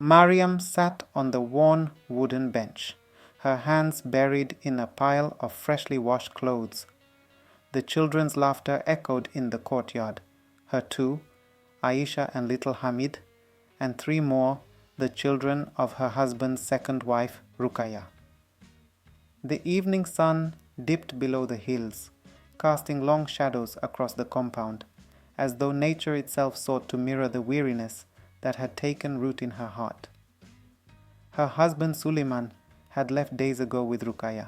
Mariam sat on the worn wooden bench, her hands buried in a pile of freshly washed clothes. The children's laughter echoed in the courtyard. Her two, Aisha and little Hamid, and three more, the children of her husband's second wife, Rukaya. The evening sun dipped below the hills, casting long shadows across the compound, as though nature itself sought to mirror the weariness that had taken root in her heart. Her husband Suleiman had left days ago with Rukaya.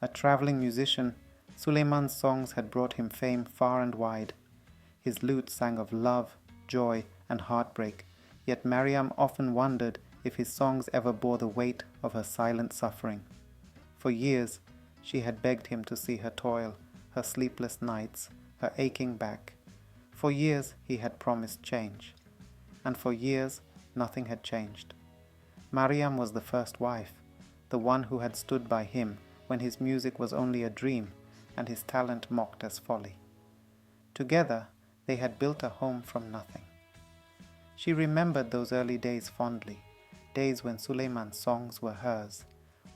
A traveling musician, Suleiman's songs had brought him fame far and wide. His lute sang of love, joy, and heartbreak, yet Mariam often wondered if his songs ever bore the weight of her silent suffering. For years, she had begged him to see her toil, her sleepless nights, her aching back. For years, he had promised change. And for years, nothing had changed. Mariam was the first wife, the one who had stood by him when his music was only a dream and his talent mocked as folly. Together, they had built a home from nothing. She remembered those early days fondly, days when Suleiman's songs were hers,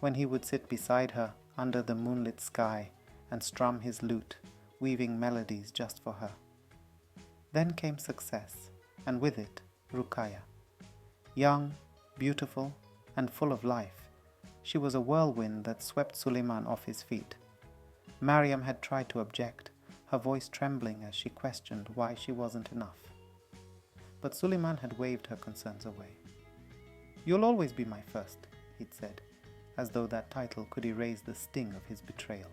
when he would sit beside her under the moonlit sky and strum his lute, weaving melodies just for her. Then came success, and with it, Rukaya. Young, beautiful, and full of life, she was a whirlwind that swept Suleiman off his feet. Mariam had tried to object, her voice trembling as she questioned why she wasn't enough. But Suleiman had waved her concerns away. "You'll always be my first," he'd said, as though that title could erase the sting of his betrayal.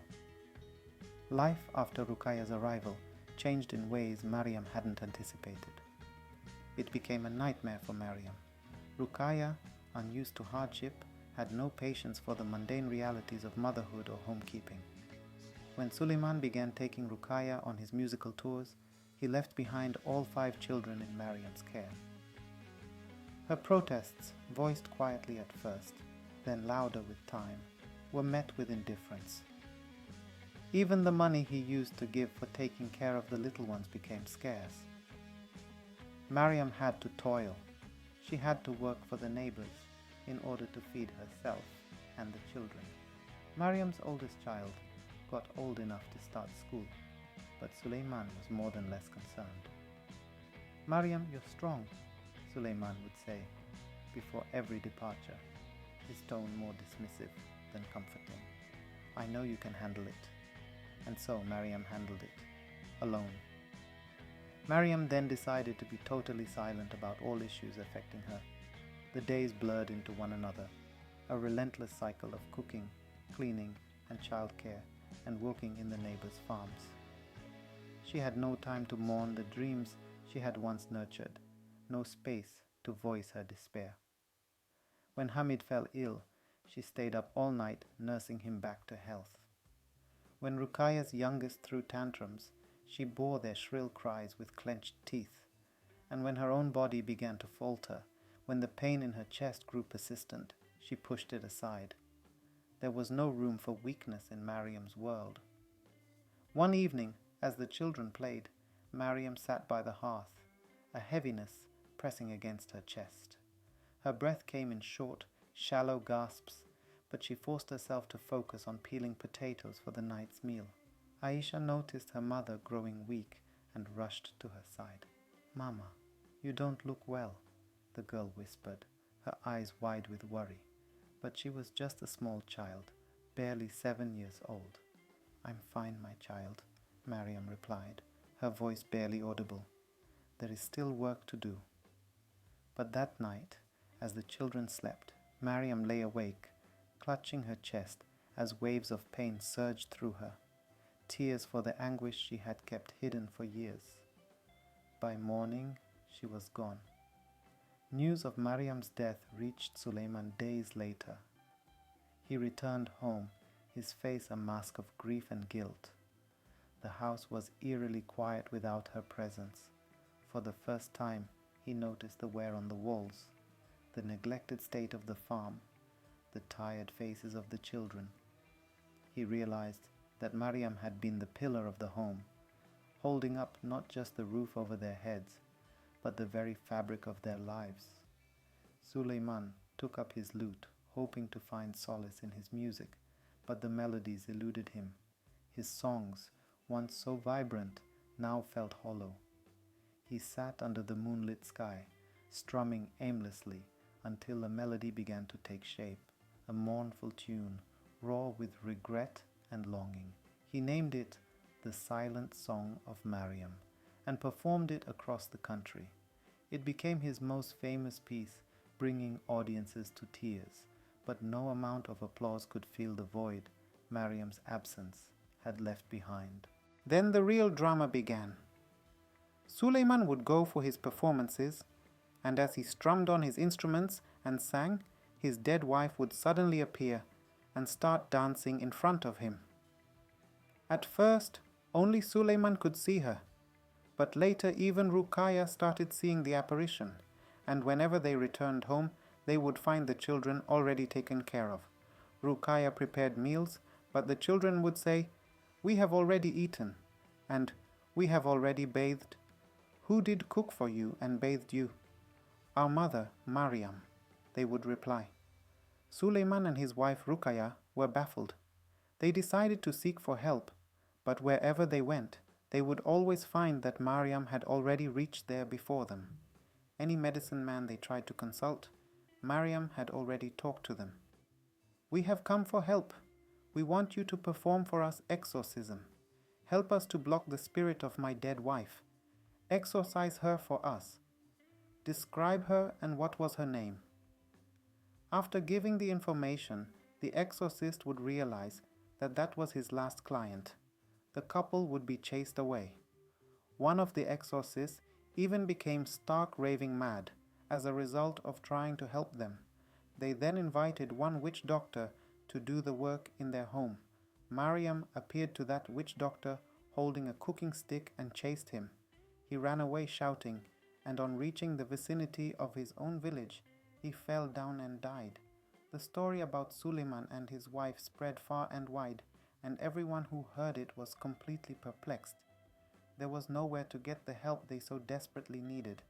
Life after Rukaya's arrival changed in ways Mariam hadn't anticipated. It became a nightmare for Mariam. Rukaya, unused to hardship, had no patience for the mundane realities of motherhood or homekeeping. When Suleiman began taking Rukaya on his musical tours, he left behind all 5 children in Mariam's care. Her protests, voiced quietly at first, then louder with time, were met with indifference. Even the money he used to give for taking care of the little ones became scarce. Mariam had to toil. She had to work for the neighbors in order to feed herself and the children. Mariam's oldest child got old enough to start school, but Suleiman was more than less concerned. "Mariam, you're strong," Suleiman would say before every departure, his tone more dismissive than comforting. "I know you can handle it." And so Mariam handled it, alone. Mariam then decided to be totally silent about all issues affecting her. The days blurred into one another, a relentless cycle of cooking, cleaning, and childcare, and working in the neighbors' farms. She had no time to mourn the dreams she had once nurtured, no space to voice her despair. When Hamid fell ill, she stayed up all night nursing him back to health. When Rukaya's youngest threw tantrums, she bore their shrill cries with clenched teeth, and when her own body began to falter, when the pain in her chest grew persistent, she pushed it aside. There was no room for weakness in Mariam's world. One evening, as the children played, Mariam sat by the hearth, a heaviness pressing against her chest. Her breath came in short, shallow gasps, but she forced herself to focus on peeling potatoes for the night's meal. Aisha noticed her mother growing weak and rushed to her side. "Mama, you don't look well," the girl whispered, her eyes wide with worry. But she was just a small child, barely 7 years old. "I'm fine, my child," Mariam replied, her voice barely audible. "There is still work to do." But that night, as the children slept, Mariam lay awake, clutching her chest as waves of pain surged through her, tears for the anguish she had kept hidden for years. By morning, she was gone. News of Mariam's death reached Suleiman days later. He returned home, his face a mask of grief and guilt. The house was eerily quiet without her presence. For the first time, he noticed the wear on the walls, the neglected state of the farm, the tired faces of the children. He realized that Mariam had been the pillar of the home, holding up not just the roof over their heads, but the very fabric of their lives. Suleiman took up his lute, hoping to find solace in his music, but the melodies eluded him. His songs, once so vibrant, now felt hollow. He sat under the moonlit sky, strumming aimlessly until a melody began to take shape, a mournful tune, raw with regret and longing. He named it the Silent Song of Mariam and performed it across the country. It became his most famous piece, bringing audiences to tears, but no amount of applause could fill the void Mariam's absence had left behind. Then the real drama began. Suleiman would go for his performances, and as he strummed on his instruments and sang, his dead wife would suddenly appear and start dancing in front of him. At first, only Suleiman could see her, but later even Ruqayya started seeing the apparition, and whenever they returned home, they would find the children already taken care of. Ruqayya prepared meals, but the children would say, "We have already eaten," and "We have already bathed." "Who did cook for you and bathed you?" "Our mother, Mariam," they would reply. Suleiman and his wife Ruqayya were baffled. They decided to seek for help, but wherever they went, they would always find that Mariam had already reached there before them. Any medicine man they tried to consult, Mariam had already talked to them. "We have come for help. We want you to perform for us exorcism. Help us to block the spirit of my dead wife. Exorcise her for us. Describe her and what was her name." After giving the information, the exorcist would realize that that was his last client. The couple would be chased away. One of the exorcists even became stark raving mad as a result of trying to help them. They then invited one witch doctor to do the work in their home. Mariam appeared to that witch doctor holding a cooking stick and chased him. He ran away shouting, and on reaching the vicinity of his own village, he fell down and died. The story about Suleiman and his wife spread far and wide, and everyone who heard it was completely perplexed. There was nowhere to get the help they so desperately needed.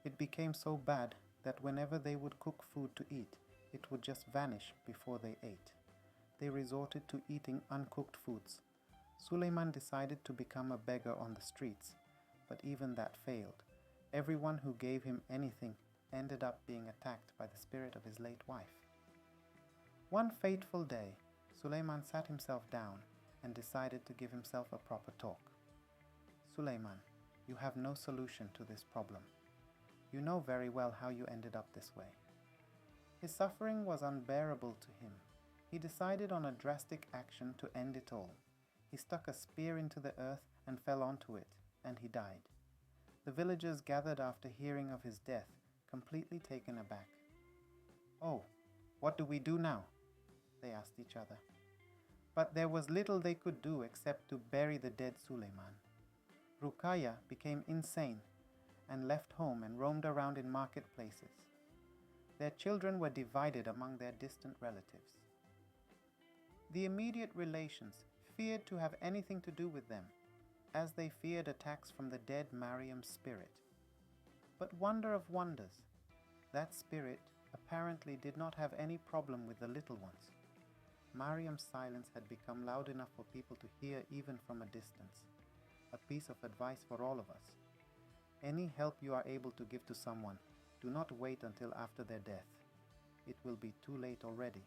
It became so bad that whenever they would cook food to eat, it would just vanish before they ate. They resorted to eating uncooked foods. Suleiman decided to become a beggar on the streets, but even that failed. Everyone who gave him anything ended up being attacked by the spirit of his late wife. One fateful day, Suleiman sat himself down and decided to give himself a proper talk. "Suleiman, you have no solution to this problem. You know very well how you ended up this way." His suffering was unbearable to him. He decided on a drastic action to end it all. He stuck a spear into the earth and fell onto it, and he died. The villagers gathered after hearing of his death, completely taken aback. "Oh, what do we do now?" they asked each other. But there was little they could do except to bury the dead Suleiman. Ruqayya became insane and left home and roamed around in marketplaces. Their children were divided among their distant relatives. The immediate relations feared to have anything to do with them, as they feared attacks from the dead Mariam's spirit. But wonder of wonders, that spirit apparently did not have any problem with the little ones. Mariam's silence had become loud enough for people to hear even from a distance. A piece of advice for all of us. Any help you are able to give to someone, do not wait until after their death. It will be too late already.